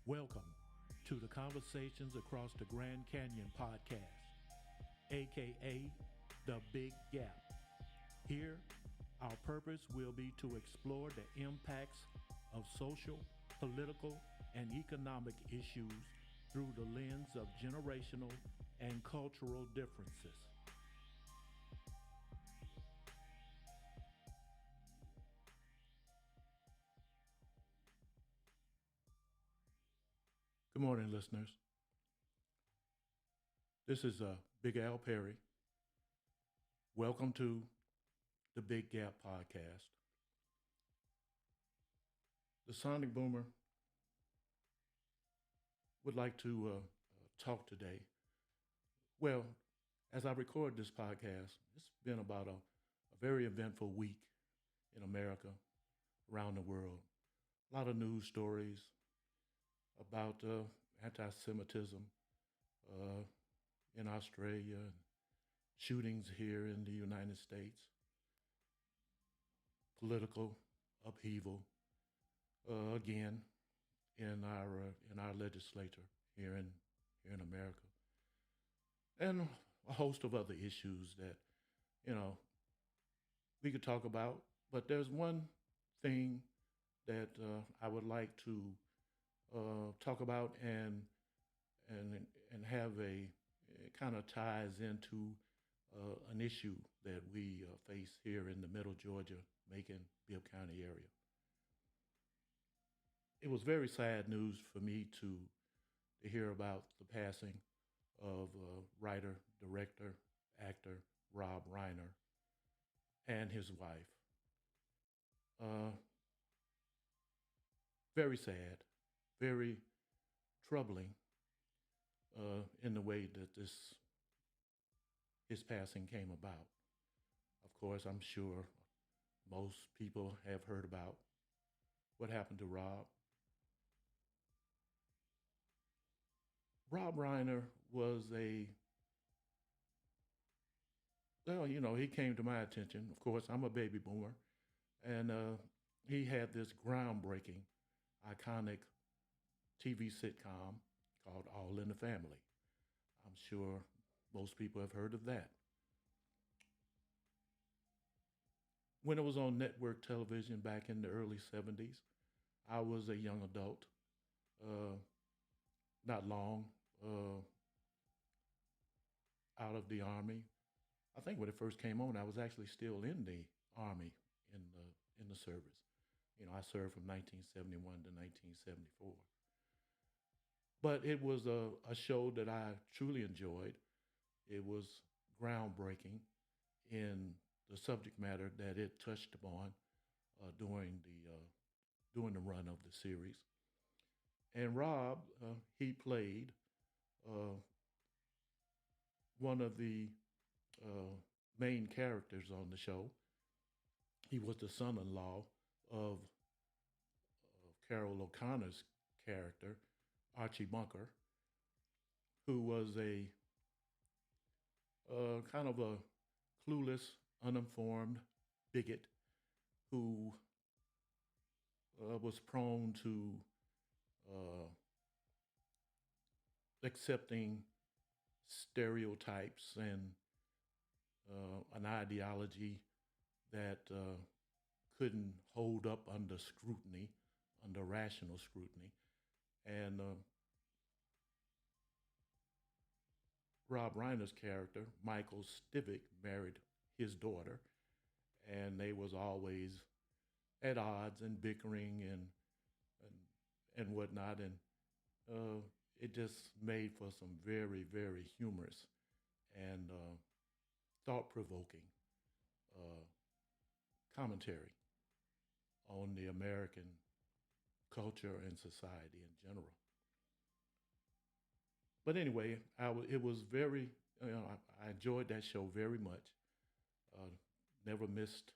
Welcome to the Conversations Across the Grand Canyon podcast, aka The Big Gap. Here, our purpose will be to explore the impacts of social, political, and economic issues through the lens of generational and cultural differences. Good morning, listeners. This is Big Al Perry. Welcome to the Big Gap podcast. The Sonic Boomer would like to talk today. Well, as I record this podcast, it's been about a very eventful week in America, around the world. A lot of news stories about anti-Semitism in Australia, and shootings here in the United States, political upheaval again in our legislature here in America, and a host of other issues that we could talk about. But there's one thing that I would like to talk about and have it kind of ties into an issue that we face here in the Middle Georgia, Macon, Bibb County area. It was very sad news for me to hear about the passing of writer, director, actor Rob Reiner and his wife. Very sad, very troubling in the way that his passing came about. Of course, I'm sure most people have heard about what happened to Rob. Rob Reiner was he came to my attention. Of course, I'm a baby boomer, and he had this groundbreaking, iconic TV sitcom called All in the Family. I'm sure most people have heard of that. When it was on network television back in the early 70s, I was a young adult, not long out of the Army. I think when it first came on, I was actually still in the Army in the service. I served from 1971 to 1974. But it was a show that I truly enjoyed. It was groundbreaking in the subject matter that it touched upon during the run of the series. And Rob, he played one of the main characters on the show. He was the son-in-law of Carol O'Connor's character, Archie Bunker, who was a kind of a clueless, uninformed bigot who was prone to accepting stereotypes and an ideology that couldn't hold up under scrutiny, under rational scrutiny. And Rob Reiner's character, Michael Stivic, married his daughter, and they was always at odds and bickering and whatnot, and it just made for some very, very humorous and thought-provoking commentary on the American culture and society in general. But anyway, it was very, I enjoyed that show very much. Never missed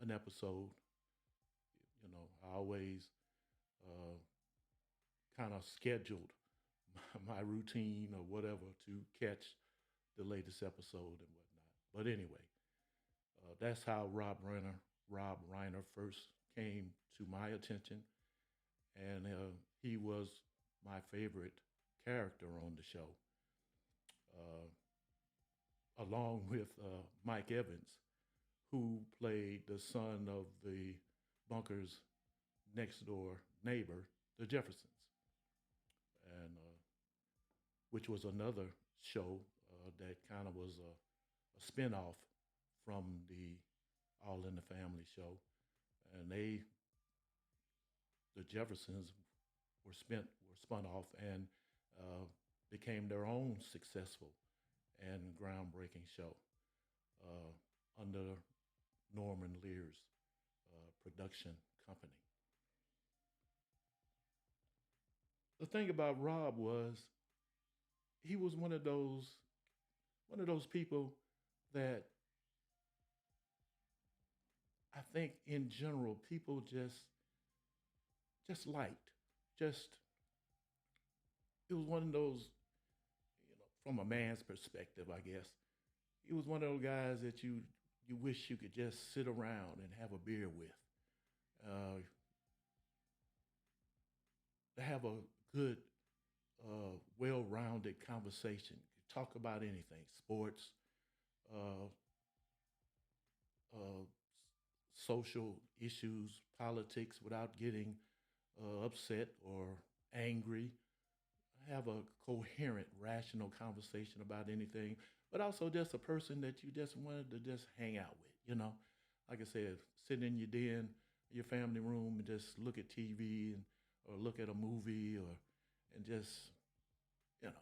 an episode. I always kind of scheduled my routine or whatever to catch the latest episode and whatnot. But anyway, that's how Rob Reiner first came to my attention. And he was my favorite character on the show, uh, along with Mike Evans, who played the son of the bunker's next door neighbor, the Jeffersons, and which was another show that kind of was a spinoff from the All in the Family show, and the Jeffersons were spun off and uh, became their own successful and groundbreaking show under Norman Lear's production company. The thing about Rob was he was one of those people that I think in general people just liked. Just it was one of those, from a man's perspective, I guess. He was one of those guys that you wish you could just sit around and have a beer with. Uh, to have a good, well-rounded conversation. Talk about anything, sports, uh, uh, social issues, politics, without getting upset or angry. Have a coherent, rational conversation about anything, but also just a person that you just wanted to just hang out with. Like I said, sit in your den, your family room, and just look at TV or look at a movie and just you know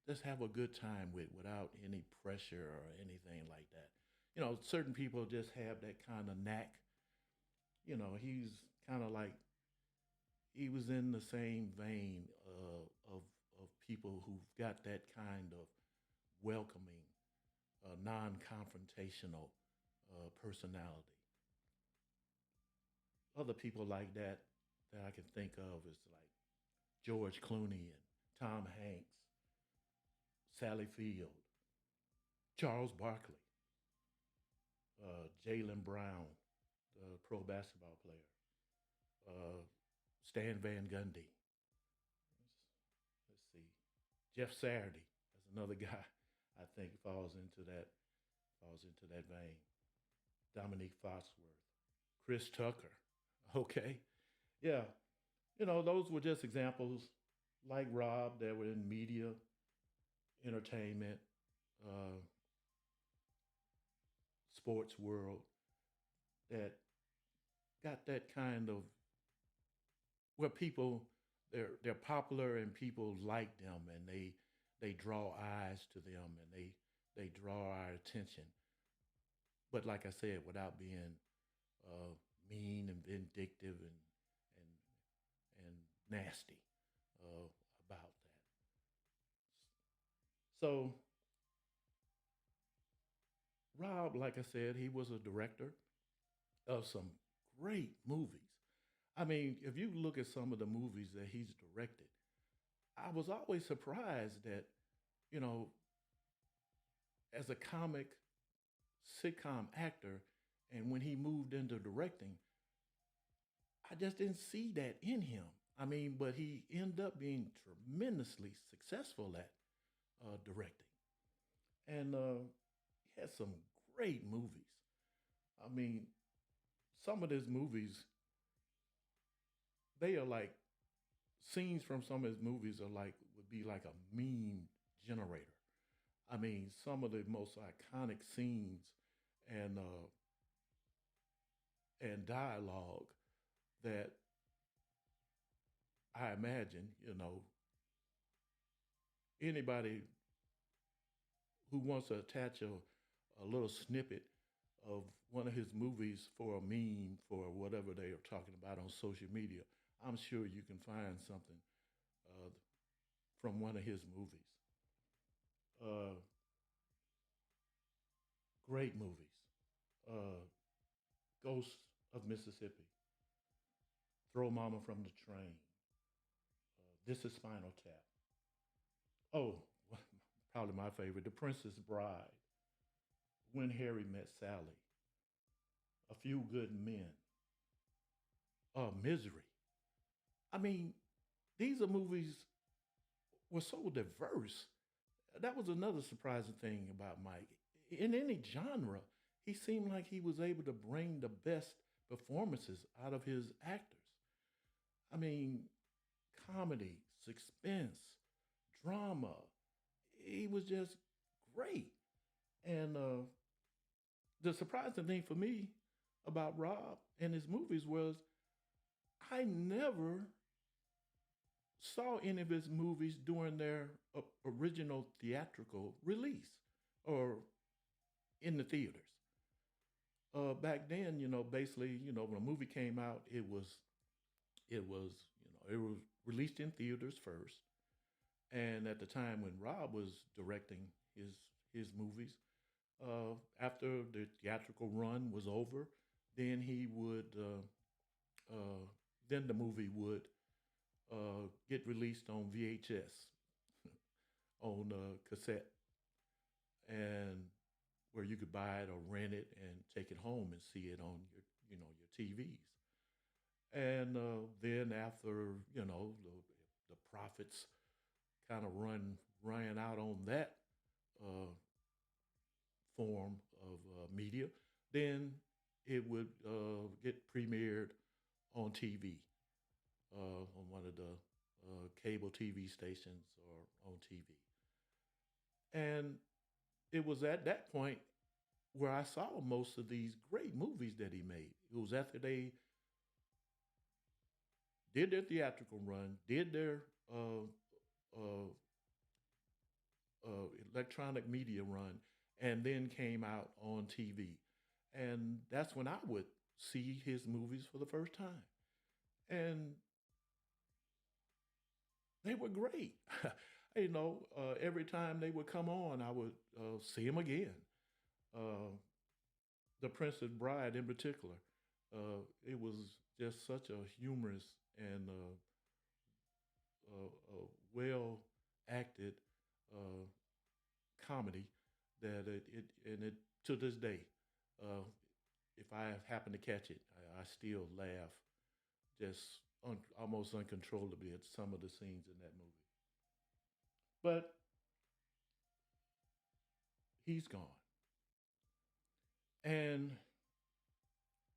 just have a good time without any pressure or anything like that. Certain people just have that kind of knack. He's kind of like he was in the same vein of people who've got that kind of welcoming, non-confrontational personality. Other people like that I can think of is like George Clooney and Tom Hanks, Sally Field, Charles Barkley, Jalen Brown, the pro basketball player, uh, Stan Van Gundy. Let's see, Jeff Saturday is another guy I think falls into that vein. Dominique Foxworth, Chris Tucker. Okay, yeah, those were just examples like Rob that were in media, entertainment, uh, sports world that got that kind of where people they're popular and people like them and they draw eyes to them and they draw our attention. But like I said, without being uh, mean and vindictive and nasty uh, about that. So Rob, like I said, he was a director of some great movies. I mean, if you look at some of the movies that he's directed, I was always surprised that, you know, as a comic sitcom actor, and when he moved into directing, I just didn't see that in him. I mean, but he ended up being tremendously successful at directing, and he had some great movies. I mean, some of his movies, they are like scenes from some of his movies are like would be like a meme generator. I mean, some of the most iconic scenes and dialogue that I imagine, anybody who wants to attach a little snippet of one of his movies for a meme for whatever they are talking about on social media, I'm sure you can find something uh, from one of his movies. Uh, Great movies. Uh, Ghost of Mississippi, Throw Mama from the Train, This is Spinal Tap. Oh, probably my favorite, The Princess Bride, When Harry Met Sally, A Few Good Men, Misery. I mean, these are movies were so diverse. That was another surprising thing about Mike. In any genre, he seemed like he was able to bring the best performances out of his actors. I mean, comedy, suspense, drama. He was just great. And the surprising thing for me about Rob and his movies was I never saw any of his movies during their original theatrical release or in the theaters. Back then, basically, when a movie came out, it was released in theaters first, and at the time when Rob was directing his his movies, after the theatrical run was over, then he would then the movie would get released on VHS on cassette, and where you could buy it or rent it and take it home and see it on your TVs. And then after the profits kind of ran out on that uh, form of media, then it would get premiered on TV, on one of the cable TV stations or on TV. And it was at that point where I saw most of these great movies that he made. It was after they did their theatrical run, did their uh, uh, electronic media run, and then came out on TV. And that's when I would see his movies for the first time. And they were great. Every time they would come on, I would see them again. Uh, the Princess Bride, in particular, it was just such a humorous and well acted uh, comedy that it to this day, uh, if I happen to catch it, I still laugh just almost uncontrollably at some of the scenes in that movie. But he's gone. And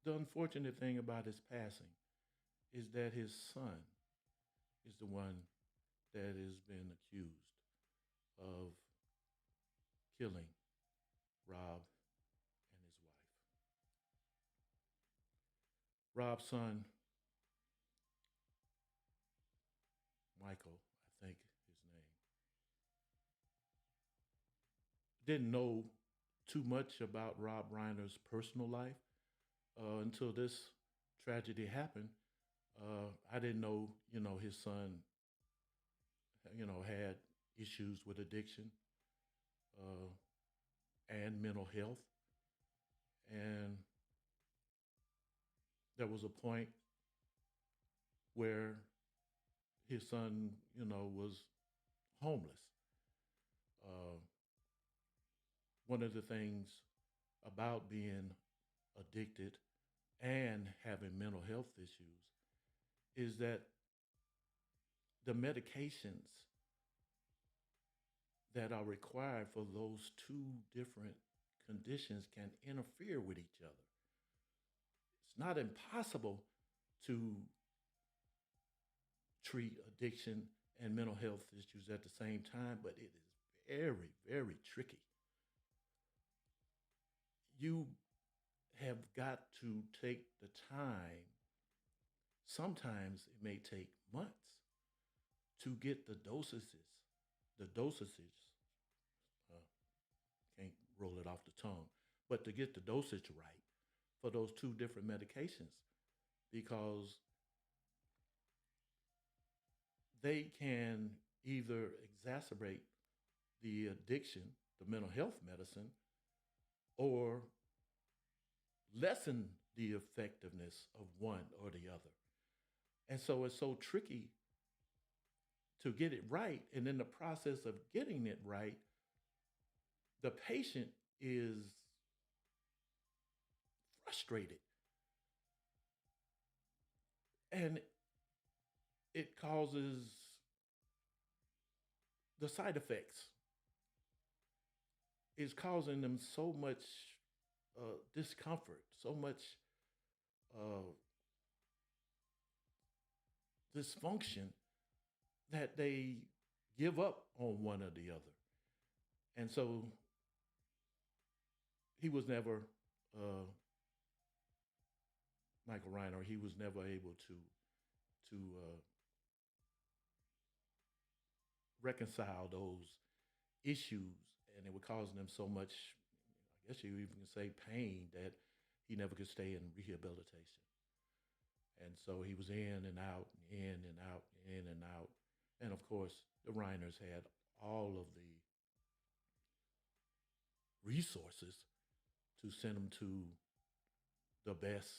the unfortunate thing about his passing is that his son is the one that has been accused of killing Rob and his wife. Rob's son, Michael, I think his name, didn't know too much about Rob Reiner's personal life until this tragedy happened. I didn't know, his son, had issues with addiction uh, and mental health. And there was a point where his son, was homeless. Uh, One of the things about being addicted and having mental health issues is that the medications that are required for those two different conditions can interfere with each other. It's not impossible to treat addiction and mental health issues at the same time, but it is very, very tricky. You have got to take the time. Sometimes it may take months to get the dosages, uh, can't roll it off the tongue, but to get the dosage right for those two different medications because they can either exacerbate the addiction, the mental health medicine, or lessen the effectiveness of one or the other. And so it's so tricky to get it right. And in the process of getting it right, the patient is frustrated. And it causes the side effects is causing them so much discomfort, so much uh, dysfunction that they give up on one or the other. And so he was never, uh, Michael Reiner, he was never able to reconcile those issues, and it was causing him so much, I guess you even can say, pain that he never could stay in rehabilitation. And so he was in and out, in and out, in and out. And of course, the Reiners had all of the resources to send him to the best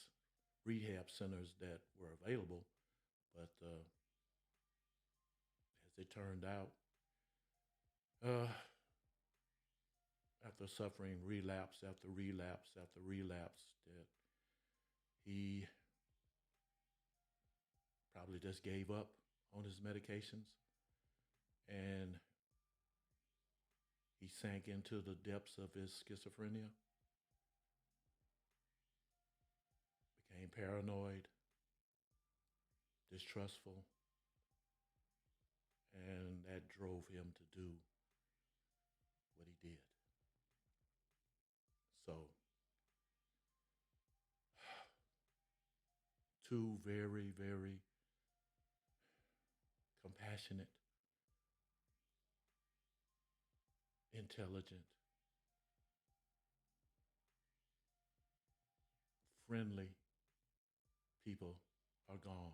rehab centers that were available. But as it turned out, uh, after suffering relapse after relapse after relapse, that he probably just gave up on his medications and he sank into the depths of his schizophrenia, became paranoid, distrustful, and that drove him to do what he did. So, two very, very compassionate, intelligent, friendly people are gone.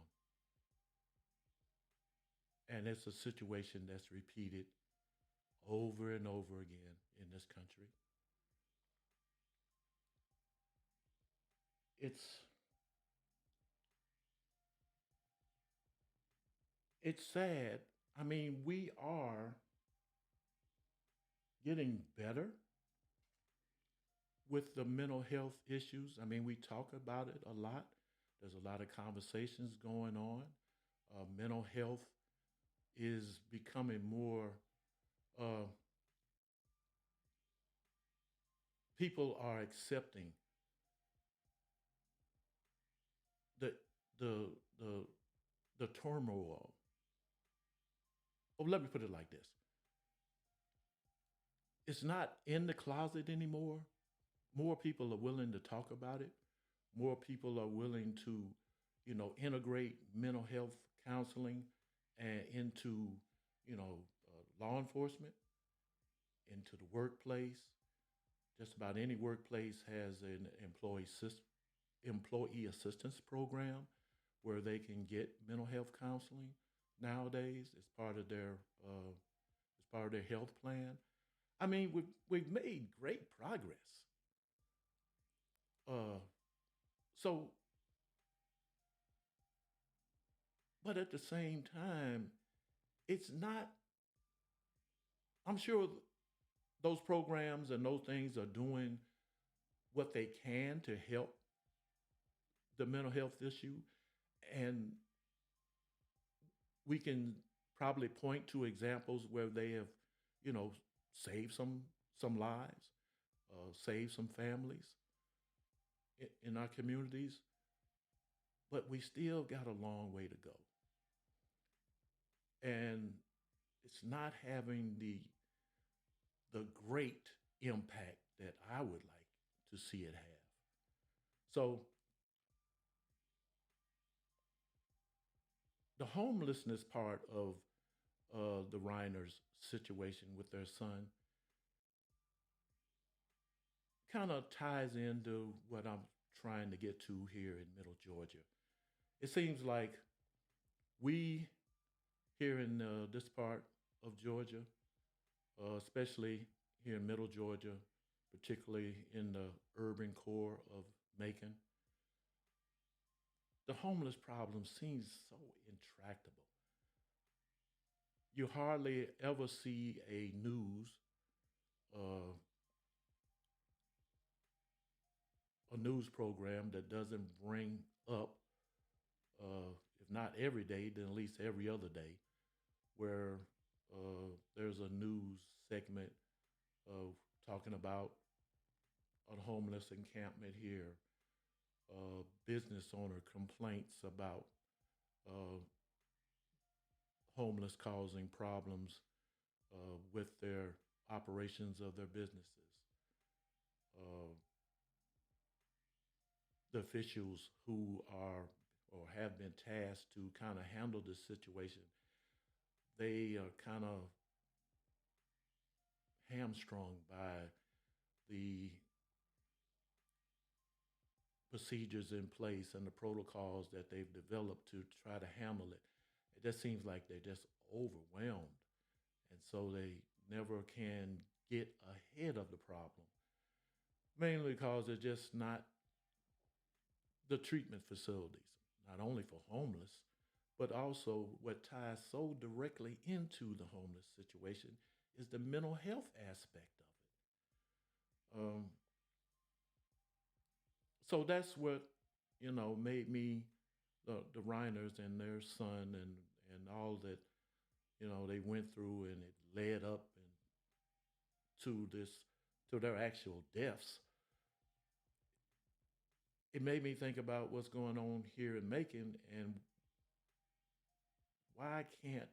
And it's a situation that's repeated over and over again in this country. It's it's sad. I mean, we are getting better with the mental health issues. I mean, we talk about it a lot. There's a lot of conversations going on. Mental health is becoming more. Uh, People are accepting the the the the turmoil. Oh, let me put it like this: it's not in the closet anymore. More people are willing to talk about it. More people are willing to, integrate mental health counseling and into, law enforcement, into the workplace. Just about any workplace has an employee assistance program where they can get mental health counseling nowadays as part of their health plan. I mean, we've made great progress. Uh, so, but at the same time, it's not. I'm sure those programs and those things are doing what they can to help the mental health issue, and we can probably point to examples where they have, you know, saved some lives, saved some families in our communities, but we still got a long way to go, and it's not having the great impact that I would like to see it have. So the homelessness part of the Reiners situation with their son kind of ties into what I'm trying to get to here in Middle Georgia. It seems like we here in this part of Georgia, especially here in Middle Georgia, particularly in the urban core of Macon, the homeless problem seems so intractable. You hardly ever see uh, a news program that doesn't bring up, if if not every day, then at least every other day, where there's a news segment of talking about a homeless encampment here, business owner complaints about uh, homeless causing problems with their operations of their businesses. Uh, the officials who are or have been tasked to kind of handle this situation, they are kind of hamstrung by the procedures in place and the protocols that they've developed to try to handle it. It just seems like they're just overwhelmed. And so they never can get ahead of the problem, mainly because it's just not the treatment facilities, not only for homeless, but also what ties so directly into the homeless situation is the mental health aspect of it. So that's what made me the Reiners and their son and all that they went through, and it led up and to this to their actual deaths. It made me think about what's going on here in Macon, and why can't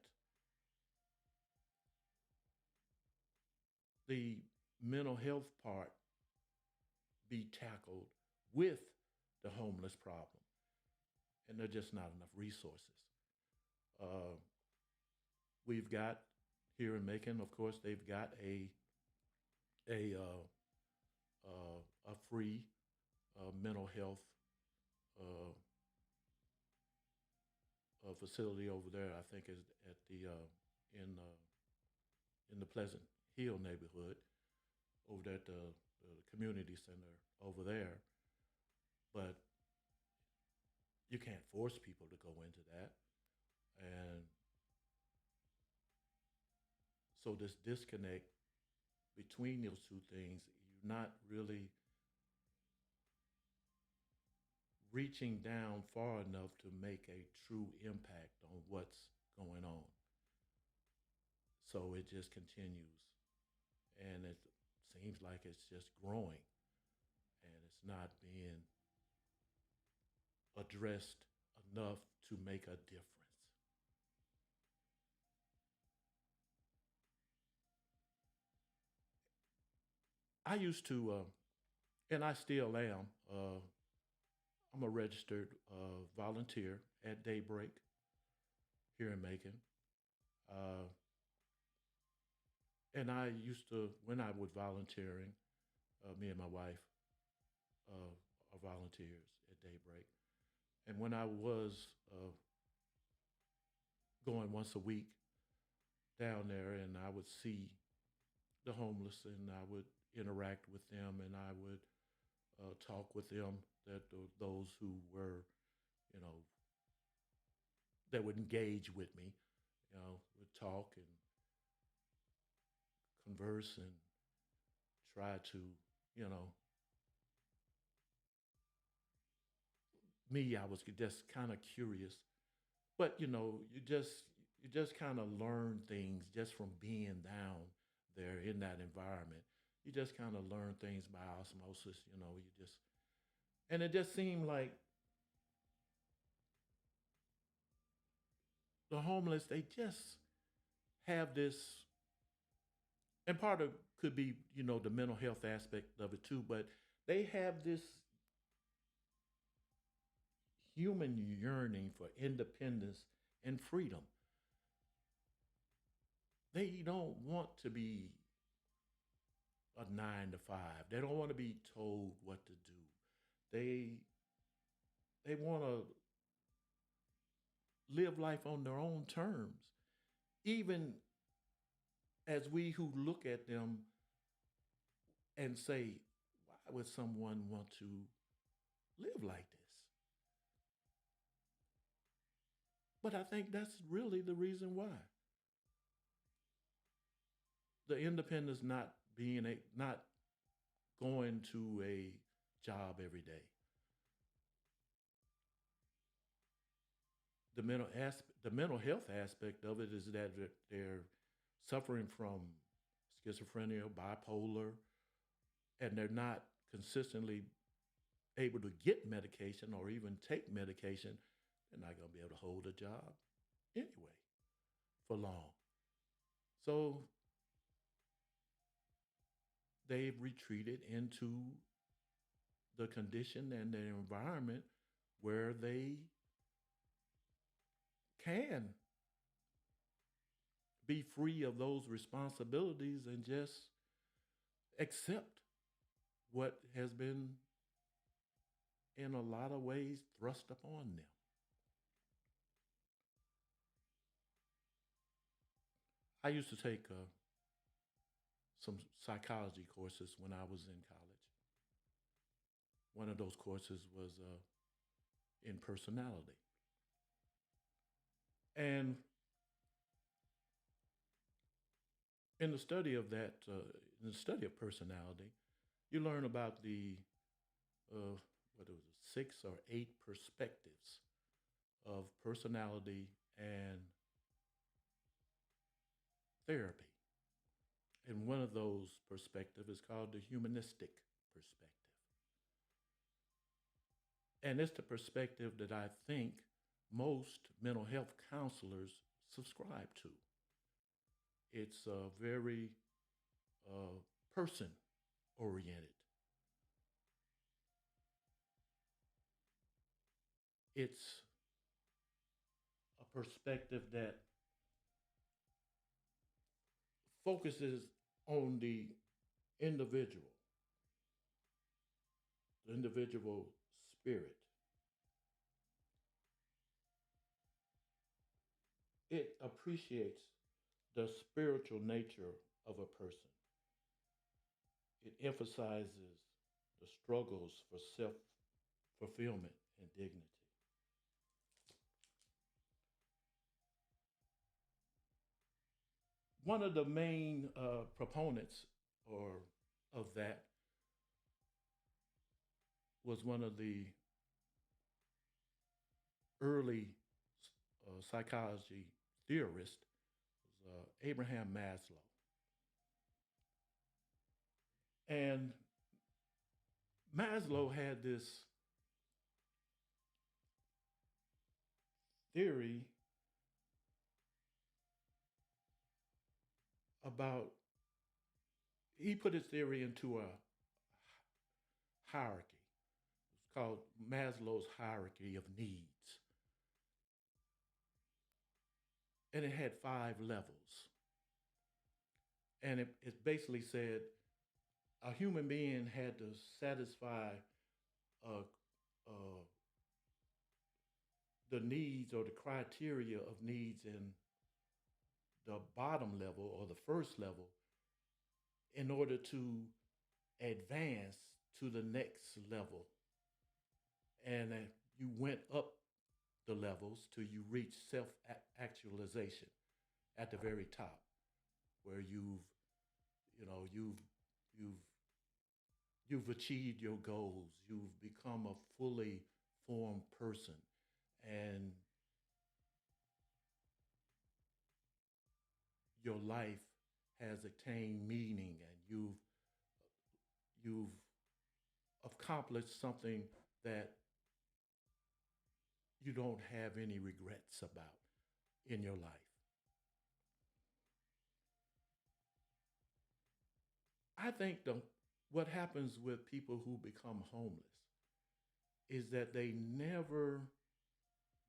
the mental health part be tackled with the homeless problem? And there's just not enough resources. Uh, we've got here in Macon, of course, they've got a free mental health uh, facility over there. I think is at the in the Pleasant Hill neighborhood over there at the community center over there. But you can't force people to go into that, and so this disconnect between those two things, you're not really reaching down far enough to make a true impact on what's going on. So it just continues, and it seems like it's just growing, and it's not being addressed enough to make a difference. I used to, and I still am. I'm a registered volunteer at Daybreak here in Macon. Uh, and I used to, when I was volunteering, me and my wife are volunteers at Daybreak. And when I was going once a week down there, and I would see the homeless, and I would interact with them, and I would talk with them, that those who were, you know, that would engage with me, would talk and converse and try to, you know, me, I was just kind of curious, but you just kind of learn things just from being down there in that environment. You just kind of learn things by osmosis. You just and it just seemed like the homeless, they just have this, and part of could be the mental health aspect of it too, but they have this human yearning for independence and freedom. They don't want to be a 9 to 5. They don't want to be told what to do. They want to live life on their own terms. Even as we who look at them and say, why would someone want to live like this? But I think that's really the reason why. The independence, not going to a job every day. the mental health aspect of it is that they're suffering from schizophrenia, bipolar, and they're not consistently able to get medication or even take medication. They're not going to be able to hold a job anyway for long. So they've retreated into the condition and the environment where they can be free of those responsibilities and just accept what has been, in a lot of ways, thrust upon them. I used to take some psychology courses when I was in college. One of those courses was in personality. And in the study of that, in the study of personality, you learn about the, what was it, six or eight perspectives of personality and therapy. And one of those perspectives is called the humanistic perspective. And it's the perspective that I think most mental health counselors subscribe to. It's very person oriented. It's a perspective that focuses on individual, the individual spirit. It appreciates the spiritual nature of a person. It emphasizes the struggles for self fulfillment and dignity. One of the main proponents or of that was one of the early psychology theorists, was Abraham Maslow. And Maslow had this theory about, he put his theory into a hierarchy. It's called Maslow's hierarchy of needs. And it had 5 levels. And it basically said a human being had to satisfy uh, uh, the needs or the criteria of needs in the bottom level or the first level in order to advance to the next level. And you went up the levels till you reach self actualization at the very top, where you've you've achieved your goals, you've become a fully formed person, and your life has attained meaning, and you've accomplished something that you don't have any regrets about in your life. I think what happens with people who become homeless is that they never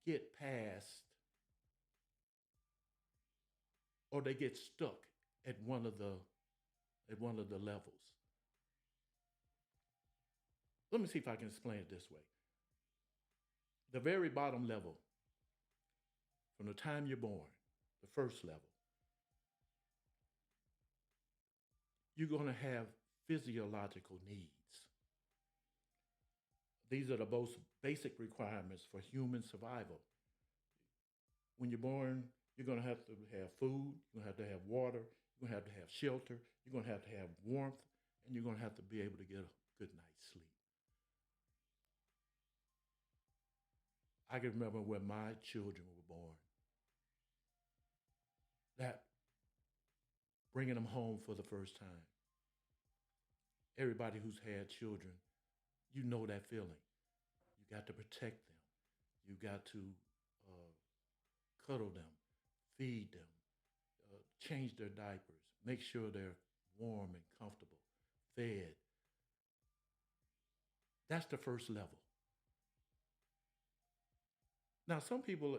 get past, or they get stuck at one of the levels. Let me see if I can explain it this way. The very bottom level, from the time you're born, the first level, you're going to have physiological needs. These are the most basic requirements for human survival. When you're born, you're going to have food, you're going to have water, you're going to have shelter, you're going to have warmth, and you're going to have to be able to get a good night's sleep. I can remember when my children were born, that bringing them home for the first time. Everybody who's had children, you know that feeling. You got to protect them. You got to uh, cuddle them, feed them, change their diapers, make sure they're warm and comfortable, fed. That's the first level. Now, some people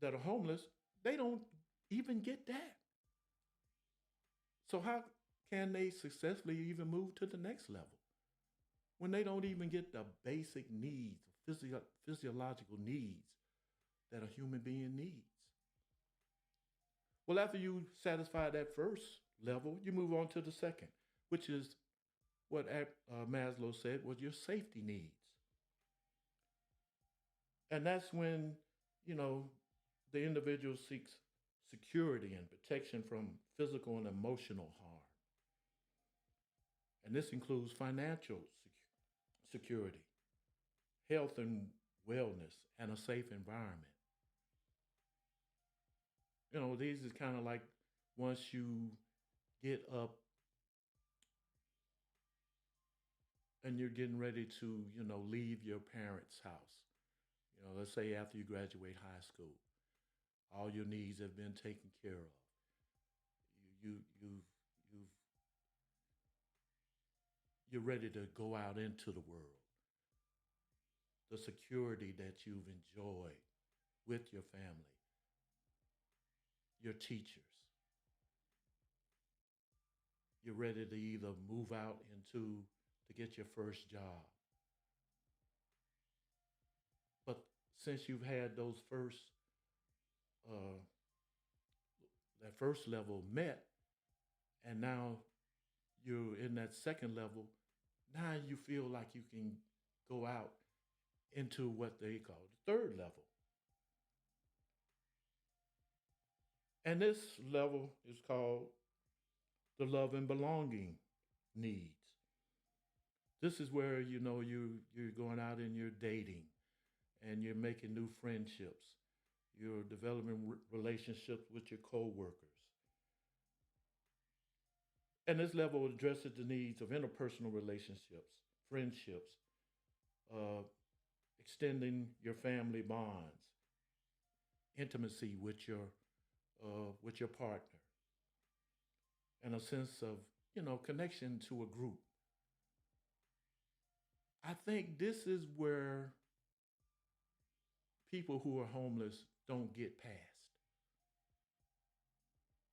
that are homeless, they don't even get that. So, how can they successfully even move to the next level when they don't even get the basic needs, physiological needs that a human being needs? Well, after you satisfy that first level, you move on to the second, which is what Maslow said was your safety needs. And that's when, you know, the individual seeks security and protection from physical and emotional harm. And this includes financial security, health and wellness, and a safe environment. You know, these is kind of like once you get up and you're getting ready to, leave your parents' house. Let's say after you graduate high school, all your needs have been taken care of. You've you're ready to go out into the world. The security that you've enjoyed with your family, your teachers. You're ready to either move out into to get your first job. But since you've had those uh, that first level met, and now you're in that second level, now you feel like you can go out into what they call the third level. And this level is called the love and belonging needs. This is where you're going out and you're dating and you're making new friendships. You're developing relationships with your coworkers. And this level addresses the needs of interpersonal relationships, friendships, uh, extending your family bonds, intimacy with your partner, and a sense of connection to a group. I think this is where people who are homeless don't get past.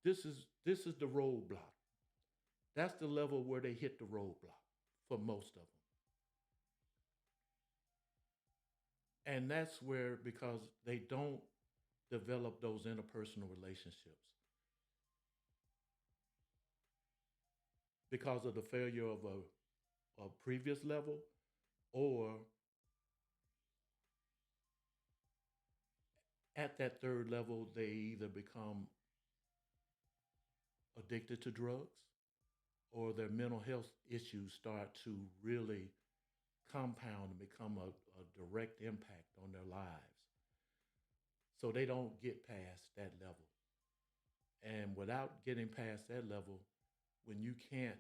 This is the roadblock. That's the level where they hit the roadblock for most of them. And that's where, because they don't develop those interpersonal relationships, because of the failure of a previous level, or at that third level, they either become addicted to drugs or their mental health issues start to really compound and become a direct impact on their lives. So they don't get past that level. And without getting past that level, when you can't,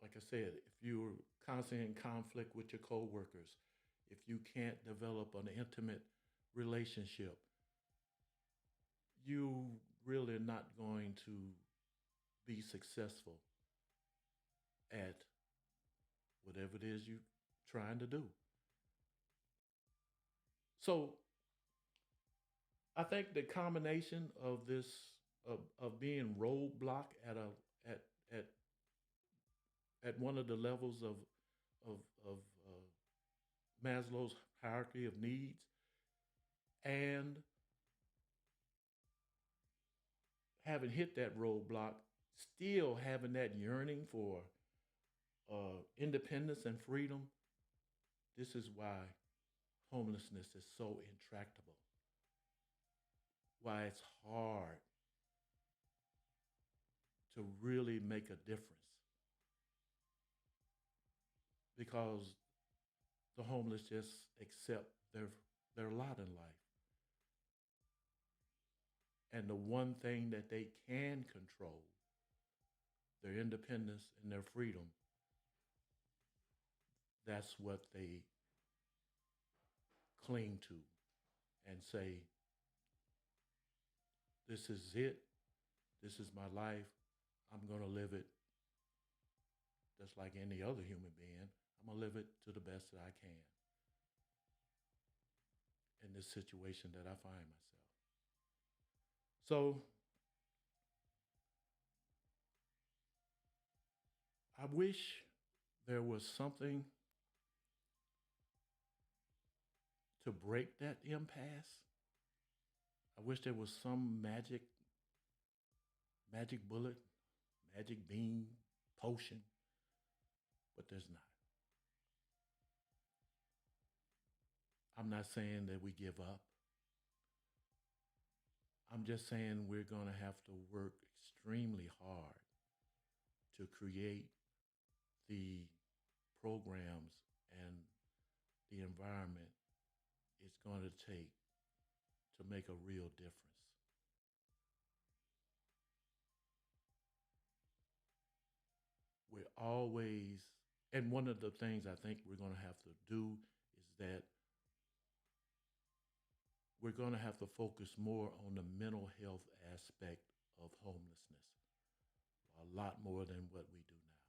like I said, if you're constantly in conflict with your coworkers, if you can't develop an intimate relationship, you really not going to be successful at whatever it is you're trying to do. So I think the combination of this of being roadblock at at at one of the levels of of Maslow's hierarchy of needs, and having hit that roadblock, still having that yearning for independence and freedom. This is why homelessness is so intractable. Why it's hard to really make a difference, because the homeless just accept their lot in life. And the one thing that they can control, their independence and their freedom, that's what they cling to and say, this is it. This is my life. I'm going to live it just like any other human being. I'm going to live it to the best that I can in this situation that I find myself. So I wish there was something to break that impasse. I wish there was some magic bullet, magic bean, potion, but there's not. I'm not saying that we give up. I'm just saying we're going to have to work extremely hard to create the programs and the environment it's going to take to make a real difference. We're always, and one of the things I think we're going to have to do is that we're going to have to focus more on the mental health aspect of homelessness, a lot more than what we do now.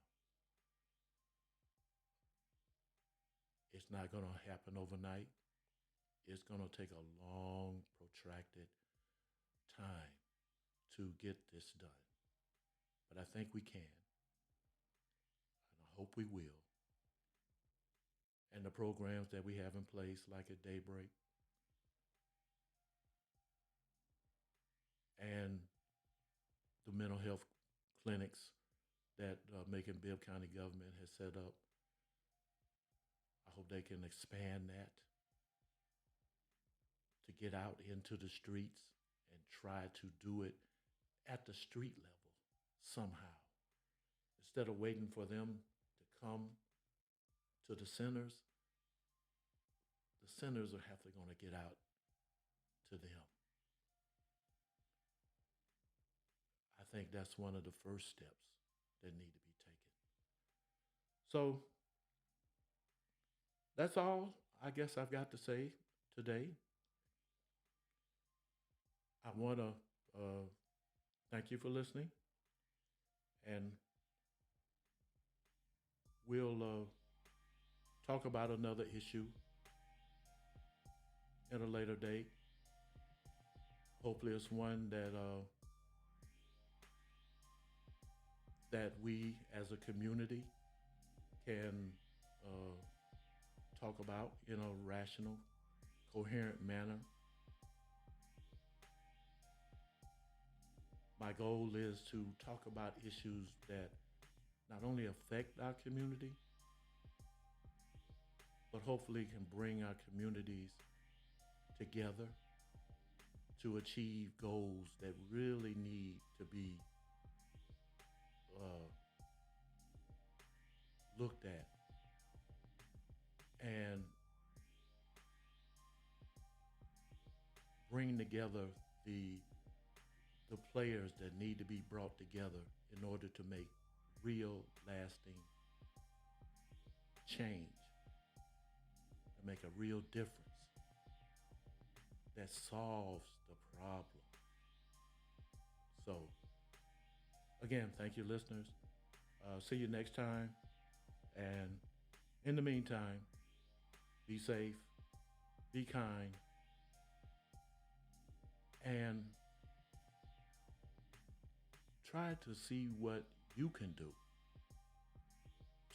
It's not going to happen overnight. It's going to take a long, protracted time to get this done. But I think we can, and I hope we will. And the programs that we have in place, like at Daybreak, and the mental health clinics that Macon Bibb County government has set up, I hope they can expand that to get out into the streets and try to do it at the street level somehow. Instead of waiting for them to come to the centers are have to going to get out to them. I think that's one of the first steps that need to be taken. So that's all I guess I've got to say today. I want to thank you for listening, and we'll talk about another issue at a later date. Hopefully, it's one that we as a community can talk about in a rational, coherent manner. My goal is to talk about issues that not only affect our community, but hopefully can bring our communities together to achieve goals that really need to be looked at and bring together the players that need to be brought together in order to make real lasting change and make a real difference that solves the problem. So again, thank you, listeners. See you next time. And in the meantime, be safe, be kind, and try to see what you can do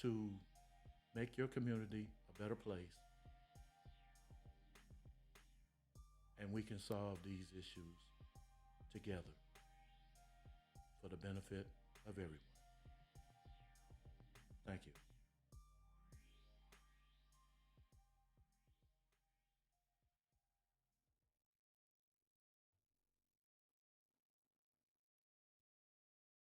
to make your community a better place. And we can solve these issues together for the benefit of everyone. Thank you.